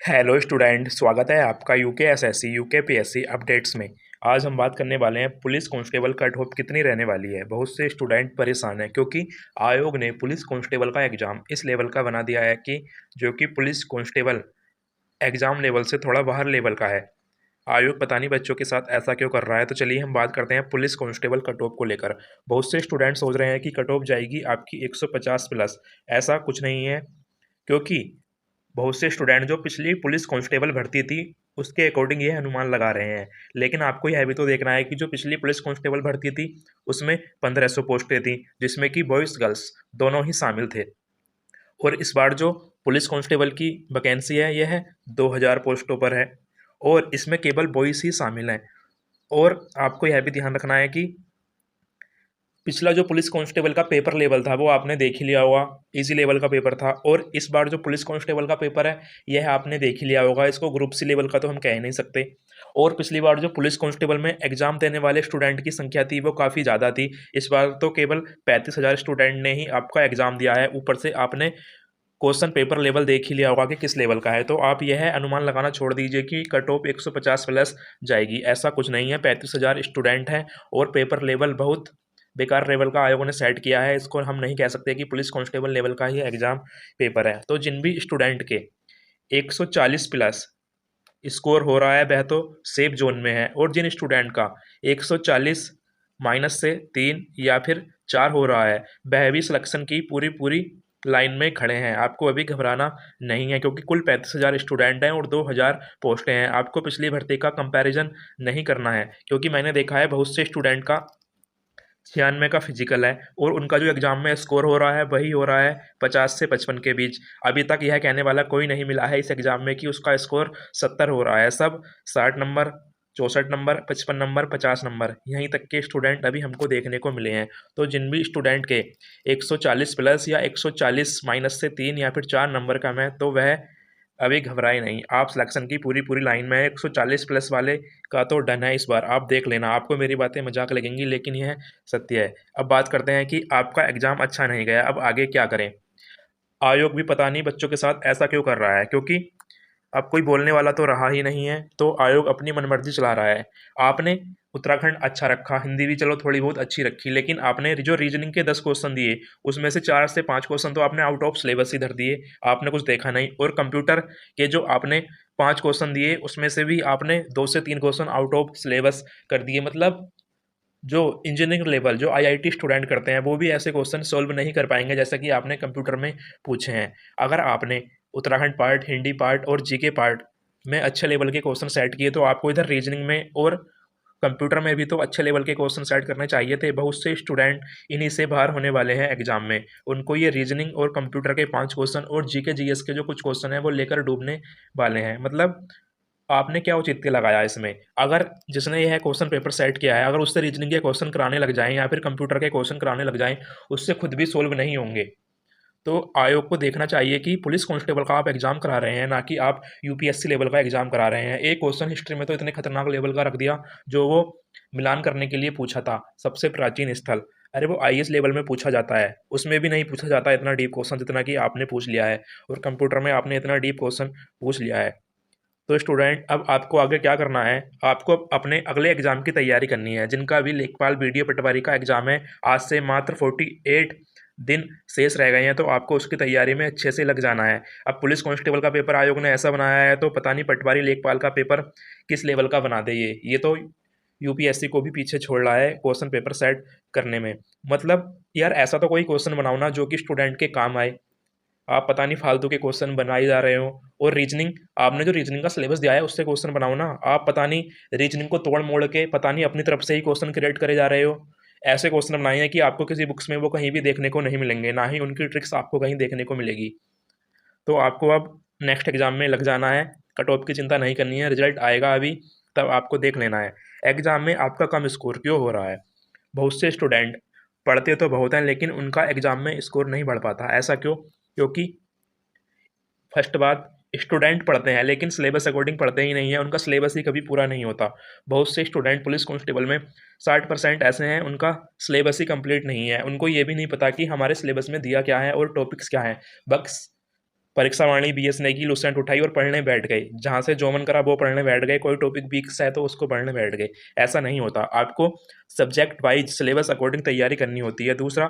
Hello student, स्वागत है आपका यूकेएसएससी यूकेपीएससी अपडेट्स में। आज हम बात करने वाले हैं पुलिस कांस्टेबल कट ऑफ कितनी रहने वाली है। बहुत से स्टूडेंट परेशान हैं क्योंकि आयोग ने पुलिस कांस्टेबल का एग्ज़ाम इस लेवल का बना दिया है कि जो कि पुलिस कांस्टेबल एग्ज़ाम लेवल से थोड़ा बाहर लेवल का है। आयोग पता नहीं बच्चों के साथ ऐसा क्यों कर रहा है। तो चलिए हम बात करते हैं पुलिस कांस्टेबल कट ऑफ को लेकर। बहुत से स्टूडेंट सोच रहे हैं कि कट ऑफ जाएगी आपकी 150 प्लस। ऐसा कुछ नहीं है, क्योंकि बहुत से स्टूडेंट जो पिछली पुलिस कांस्टेबल भर्ती थी उसके अकॉर्डिंग ये अनुमान लगा रहे हैं। लेकिन आपको यह भी तो देखना है कि जो पिछली पुलिस कांस्टेबल भर्ती थी उसमें 1500 पोस्टें थी, जिसमें कि बॉयज़ गर्ल्स दोनों ही शामिल थे। और इस बार जो पुलिस कांस्टेबल की वैकेंसी है यह है 2000 पोस्टों पर है, और इसमें केवल बॉयज़ ही शामिल हैं। और आपको यह भी ध्यान रखना है कि पिछला जो पुलिस कांस्टेबल का पेपर लेवल था वो आपने देख ही लिया होगा, इजी लेवल का पेपर था। और इस बार जो पुलिस कांस्टेबल का पेपर है यह आपने देख ही लिया होगा, इसको ग्रुप सी लेवल का तो हम कह ही नहीं सकते। और पिछली बार जो पुलिस कांस्टेबल में एग्जाम देने वाले स्टूडेंट की संख्या थी वो काफ़ी ज़्यादा थी। इस बार तो केवल 35,000 स्टूडेंट ने ही आपका एग्जाम दिया है। ऊपर से आपने क्वेश्चन पेपर लेवल देख ही लिया होगा कि किस लेवल का है। तो आप यह अनुमान लगाना छोड़ दीजिए कि कट ऑफ 150 प्लस जाएगी। ऐसा कुछ नहीं है, 35,000 स्टूडेंट हैं और पेपर लेवल बहुत बेकार लेवल का आयोग ने सेट किया है। इसको हम नहीं कह सकते कि पुलिस कांस्टेबल लेवल का ही एग्जाम पेपर है। तो जिन भी स्टूडेंट के 140 प्लस स्कोर हो रहा है वह तो सेफ जोन में है, और जिन स्टूडेंट का 140 माइनस से 3 या फिर 4 हो रहा है वह भी सिलेक्शन की पूरी पूरी लाइन में खड़े हैं। आपको अभी घबराना नहीं है, क्योंकि कुल 35,000 स्टूडेंट हैं और 2000 पोस्टें हैं। आपको पिछली भर्ती का कंपैरिजन नहीं करना है, क्योंकि मैंने देखा है बहुत से स्टूडेंट का 96 का फिजिकल है और उनका जो एग्जाम में स्कोर हो रहा है वही हो रहा है 50 से 55 के बीच। अभी तक यह कहने वाला कोई नहीं मिला है इस एग्जाम में कि उसका स्कोर 70 हो रहा है। सब 60 नंबर, 64 नंबर, 55 नंबर, 50 नंबर, यहीं तक के स्टूडेंट अभी हमको देखने को मिले हैं। तो जिन भी स्टूडेंट के 140 प्लस या 140 माइनस से 3 या फिर 4 नंबर का है तो वह अभी घबराए नहीं। आप सिलेक्शन की पूरी पूरी लाइन में 140 प्लस वाले का तो डन है। इस बार आप देख लेना। आपको मेरी बातें मजाक लगेंगी लेकिन यह सत्य है। अब बात करते हैं कि आपका एग्जाम अच्छा नहीं गया, अब आगे क्या करें। आयोग भी पता नहीं बच्चों के साथ ऐसा क्यों कर रहा है, क्योंकि अब कोई बोलने वाला तो रहा ही नहीं है, तो आयोग अपनी मनमर्जी चला रहा है। आपने उत्तराखंड अच्छा रखा, हिंदी भी चलो थोड़ी बहुत अच्छी रखी, लेकिन आपने जो रीजनिंग के 10 क्वेश्चन दिए उसमें से 4 से 5 क्वेश्चन तो आपने आउट ऑफ सिलेबस ही धर दिए। आपने कुछ देखा नहीं। और कंप्यूटर के जो आपने 5 क्वेश्चन दिए उसमें से भी आपने 2 से 3 क्वेश्चन आउट ऑफ सिलेबस कर दिए। मतलब जो इंजीनियरिंग लेवल जो आईआईटी स्टूडेंट करते हैं वो भी ऐसे क्वेश्चन सॉल्व नहीं कर पाएंगे जैसा कि आपने कंप्यूटर में पूछे हैं। अगर आपने उत्तराखंड पार्ट, हिंदी पार्ट और जीके पार्ट में अच्छे लेवल के क्वेश्चन सेट किए तो आपको इधर रीजनिंग में और कंप्यूटर में भी तो अच्छे लेवल के क्वेश्चन सेट करने चाहिए थे। बहुत से स्टूडेंट इन्हीं से बाहर होने वाले हैं एग्जाम में। उनको ये रीजनिंग और कंप्यूटर के 5 क्वेश्चन और जीके जीएस के जो कुछ क्वेश्चन हैं वो लेकर डूबने वाले हैं। मतलब आपने क्या औचित्य लगाया इसमें। अगर जिसने यह क्वेश्चन पेपर सेट किया है अगर उससे रीजनिंग के क्वेश्चन कराने लग जाएं या फिर कंप्यूटर के क्वेश्चन कराने लग जाएं, उससे खुद भी सोल्व नहीं होंगे। तो आयोग को देखना चाहिए कि पुलिस कांस्टेबल का आप एग्जाम करा रहे हैं, ना कि आप यूपीएससी लेवल का एग्जाम करा रहे हैं। एक क्वेश्चन हिस्ट्री में तो इतने खतरनाक लेवल का रख दिया जो वो मिलान करने के लिए पूछा था, सबसे प्राचीन स्थल। अरे वो आईएएस लेवल में पूछा जाता है, उसमें भी नहीं पूछा जाता इतना डीप क्वेश्चन जितना कि आपने पूछ लिया है। और कंप्यूटर में आपने इतना डीप क्वेश्चन पूछ लिया है। तो स्टूडेंट अब आपको आगे क्या करना है, आपको अपने अगले एग्जाम की तैयारी करनी है, जिनका भी लेखपाल बीडीओ पटवारी का एग्जाम है। आज से मात्र 48 दिन शेष रह गए हैं, तो आपको उसकी तैयारी में अच्छे से लग जाना है। अब पुलिस कांस्टेबल का पेपर आयोग ने ऐसा बनाया है तो पता नहीं पटवारी लेखपाल का पेपर किस लेवल का बना दे। ये तो यूपीएससी को भी पीछे छोड़ रहा है क्वेश्चन पेपर सेट करने में। मतलब यार ऐसा तो कोई क्वेश्चन बनाओ ना जो कि स्टूडेंट के काम आए। आप पता नहीं फालतू के क्वेश्चन बनाए जा रहे हो। और रीजनिंग, आपने जो रीजनिंग का सिलेबस दिया है उससे क्वेश्चन बनाओ ना। आप पता नहीं रीजनिंग को तोड़ मोड़ के पता नहीं अपनी तरफ से ही क्वेश्चन क्रिएट करे जा रहे हो। ऐसे क्वेश्चन बनाए हैं कि आपको किसी बुक्स में वो कहीं भी देखने को नहीं मिलेंगे, ना ही उनकी ट्रिक्स आपको कहीं देखने को मिलेगी। तो आपको अब नेक्स्ट एग्जाम में लग जाना है। कट ऑफ की चिंता नहीं करनी है, रिजल्ट आएगा अभी, तब आपको देख लेना है एग्जाम में आपका कम स्कोर क्यों हो रहा है। बहुत से स्टूडेंट पढ़ते तो बहुत हैं लेकिन उनका एग्जाम में स्कोर नहीं बढ़ पाता। ऐसा क्यों? क्योंकि फर्स्ट बात, स्टूडेंट पढ़ते हैं लेकिन सिलेबस अकॉर्डिंग पढ़ते ही नहीं है, उनका सिलेबस ही कभी पूरा नहीं होता। बहुत से स्टूडेंट पुलिस कांस्टेबल में 60% ऐसे हैं उनका सिलेबस ही कंप्लीट नहीं है। उनको ये भी नहीं पता कि हमारे सिलेबस में दिया क्या है और टॉपिक्स क्या हैं। बस परीक्षा वाणी बीएस ने की, लुसेंट उठाई और पढ़ने बैठ गए। जहाँ से जो मन करा वो पढ़ने बैठ गए, कोई टॉपिक वीक है तो उसको पढ़ने बैठ गए। ऐसा नहीं होता, आपको सब्जेक्ट वाइज सिलेबस अकॉर्डिंग तैयारी करनी होती है। दूसरा,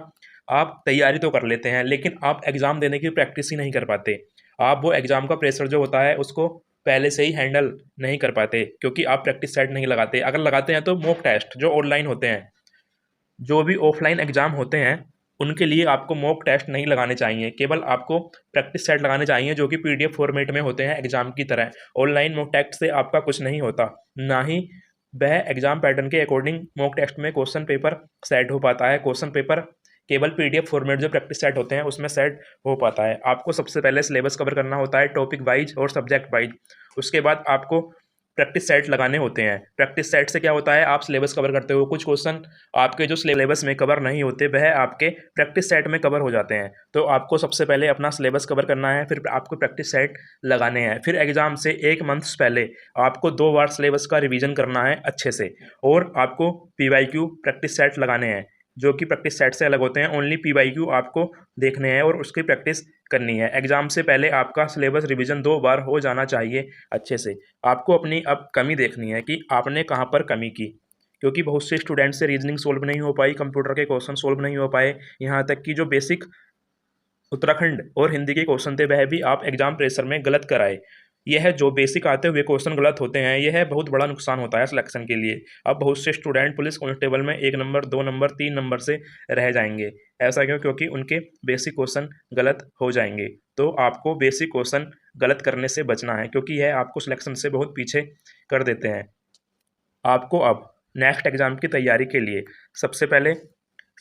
आप तैयारी तो कर लेते हैं लेकिन आप एग्ज़ाम देने की प्रैक्टिस ही नहीं कर पाते। आप वो एग्ज़ाम का प्रेशर जो होता है उसको पहले से ही हैंडल नहीं कर पाते, क्योंकि आप प्रैक्टिस सेट नहीं लगाते। अगर लगाते हैं तो मॉक टेस्ट जो ऑनलाइन होते हैं, जो भी ऑफलाइन एग्ज़ाम होते हैं, उनके लिए आपको मॉक टेस्ट नहीं लगाने चाहिए। केवल आपको प्रैक्टिस सेट लगाने चाहिए जो कि पीडीएफ फॉर्मेट में होते हैं एग्ज़ाम की तरह। ऑनलाइन मॉक टेस्ट से आपका कुछ नहीं होता, ना ही वह एग्ज़ाम पैटर्न के अकॉर्डिंग मॉक टेस्ट में क्वेश्चन पेपर सेट हो पाता है। क्वेश्चन पेपर केवल पीडीएफ फॉर्मेट जो प्रैक्टिस सेट होते हैं उसमें सेट हो पाता है। आपको सबसे पहले सिलेबस कवर करना होता है टॉपिक वाइज और सब्जेक्ट वाइज। उसके बाद आपको प्रैक्टिस सेट लगाने होते हैं। प्रैक्टिस सेट से क्या होता है, आप सिलेबस कवर करते हो, कुछ क्वेश्चन आपके जो सिलेबस में कवर नहीं होते वह आपके प्रैक्टिस सेट में कवर हो जाते हैं। तो आपको सबसे पहले अपना सिलेबस कवर करना है, फिर आपको प्रैक्टिस सेट लगाने हैं। फिर एग्ज़ाम से 1 मंथ्स पहले आपको 2 बार सिलेबस का रिवीजन करना है अच्छे से, और आपको पीवाईक्यू प्रैक्टिस सेट लगाने हैं जो कि प्रैक्टिस सेट से अलग होते हैं। ओनली पीवाईक्यू आपको देखने हैं और उसकी प्रैक्टिस करनी है। एग्ज़ाम से पहले आपका सिलेबस रिवीजन 2 बार हो जाना चाहिए अच्छे से। आपको अपनी अब कमी देखनी है कि आपने कहाँ पर कमी की, क्योंकि बहुत से स्टूडेंट से रीजनिंग सोल्व नहीं हो पाई, कंप्यूटर के क्वेश्चन सोल्व नहीं हो पाए, यहाँ तक कि जो बेसिक उत्तराखंड और हिंदी के क्वेश्चन थे वह भी आप एग्जाम प्रेशर में गलत कराए। यह जो बेसिक आते हुए क्वेश्चन गलत होते हैं, यह बहुत बड़ा नुकसान होता है सिलेक्शन के लिए। अब बहुत से स्टूडेंट पुलिस कांस्टेबल में 1 नंबर, 2 नंबर, 3 नंबर से रह जाएंगे। ऐसा क्यों? क्योंकि उनके बेसिक क्वेश्चन गलत हो जाएंगे। तो आपको बेसिक क्वेश्चन गलत करने से बचना है, क्योंकि यह आपको सिलेक्शन से बहुत पीछे कर देते हैं। आपको अब नेक्स्ट एग्ज़ाम की तैयारी के लिए सबसे पहले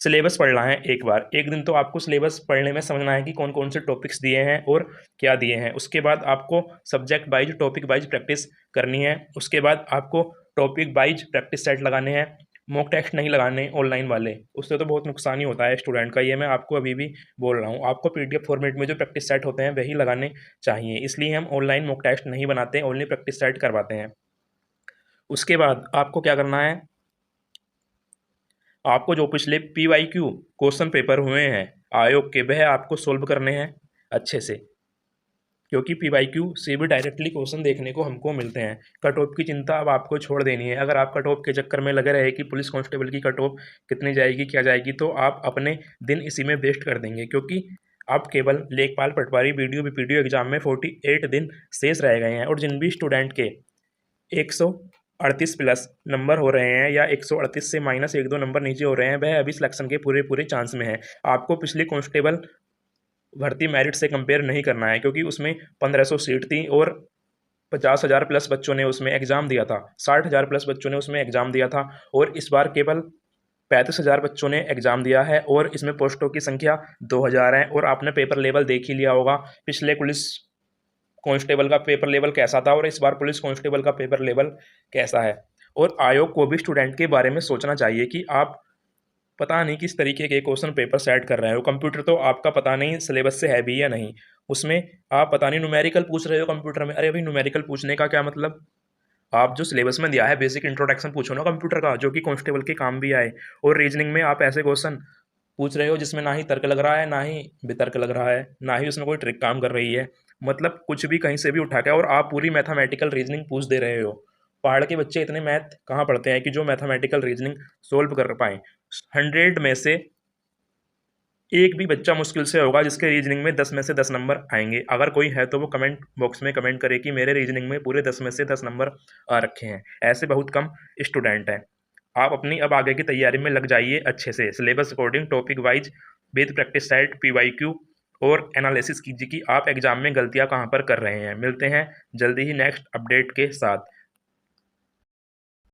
सिलेबस पढ़ना है एक बार। एक दिन तो आपको सिलेबस पढ़ने में समझना है कि कौन कौन से टॉपिक्स दिए हैं और क्या दिए हैं। उसके बाद आपको subject wise, topic wise practice करनी है। उसके बाद आपको टॉपिक वाइज प्रैक्टिस सेट लगाने हैं। मॉक टेस्ट नहीं लगाने ऑनलाइन वाले, उससे तो बहुत नुकसान ही होता है स्टूडेंट का। ये मैं आपको अभी भी बोल रहा हूँ। आपको पीडीएफ फॉर्मेट में जो प्रैक्टिस सेट होते हैं वही लगाने चाहिए। इसलिए हम ऑनलाइन मॉक टेस्ट नहीं बनाते, ओनली प्रैक्टिस सेट करवाते हैं। उसके बाद आपको क्या करना है, आपको जो पिछले पीवाईक्यू क्वेश्चन पेपर हुए हैं आयोग के, वह आपको सोल्व करने हैं अच्छे से, क्योंकि पीवाईक्यू से भी डायरेक्टली क्वेश्चन देखने को हमको मिलते हैं। कट ऑफ की चिंता अब आपको छोड़ देनी है। अगर आप कट ऑफ के चक्कर में लगे रहे कि पुलिस कांस्टेबल की कट ऑफ कितनी जाएगी, क्या जाएगी, तो आप अपने दिन इसी में वेस्ट कर देंगे। क्योंकि अब केवल लेखपाल, पटवारी, बीडीओ, बीपीडीओ एग्जाम में 48 दिन शेष रह गए हैं, और जिन भी स्टूडेंट के 138 प्लस नंबर हो रहे हैं या 138 से माइनस 1-2 नंबर नीचे हो रहे हैं, वह अभी सिलेक्शन के पूरे चांस में है। आपको पिछली कांस्टेबल भर्ती मेरिट से कंपेयर नहीं करना है, क्योंकि उसमें 1500 सीट थी और 50,000 प्लस बच्चों ने उसमें एग्ज़ाम दिया था, 60,000 प्लस बच्चों ने उसमें एग्ज़ाम दिया था, और इस बार केवल 35,000 बच्चों ने एग्ज़ाम दिया है और इसमें पोस्टों की संख्या 2,000 है। और आपने पेपर लेवल देख ही लिया होगा, पिछले पुलिस कांस्टेबल का पेपर लेवल कैसा था और इस बार पुलिस कांस्टेबल का पेपर लेवल कैसा है। और आयोग को भी स्टूडेंट के बारे में सोचना चाहिए कि आप पता नहीं किस तरीके के क्वेश्चन पेपर सेट कर रहे हो। कंप्यूटर तो आपका पता नहीं सिलेबस से है भी या नहीं, उसमें आप पता नहीं न्यूमेरिकल पूछ रहे हो कंप्यूटर में। अरे भाई, न्यूमेरिकल पूछने का क्या मतलब? आप जो सिलेबस में दिया है बेसिक इंट्रोडक्शन पूछो ना कंप्यूटर का, जो कि कांस्टेबल के काम भी आए। और रीजनिंग में आप ऐसे क्वेश्चन पूछ रहे हो जिसमें ना ही तर्क लग रहा है, ना ही वितर्क लग रहा है, ना ही उसमें कोई ट्रिक काम कर रही है। मतलब कुछ भी कहीं से भी उठा के, और आप पूरी मैथमेटिकल रीजनिंग पूछ दे रहे हो। पहाड़ के बच्चे इतने मैथ कहाँ पढ़ते हैं कि जो मैथमेटिकल रीजनिंग सोल्व कर पाएँ। 100 में से एक भी बच्चा मुश्किल से होगा जिसके रीजनिंग में 10 में से 10 नंबर आएंगे। अगर कोई है तो वो कमेंट बॉक्स में कमेंट करे कि मेरे रीजनिंग में पूरे 10 में से 10 नंबर आ रखे हैं। ऐसे बहुत कम स्टूडेंट हैं। आप अपनी अब आगे की तैयारी में लग जाइए अच्छे से, syllabus according, topic wise, with practice set, PYQ, और एनालिसिस कीजिए कि आप एग्जाम में गलतियां कहाँ पर कर रहे हैं। मिलते हैं जल्दी ही नेक्स्ट अपडेट के साथ।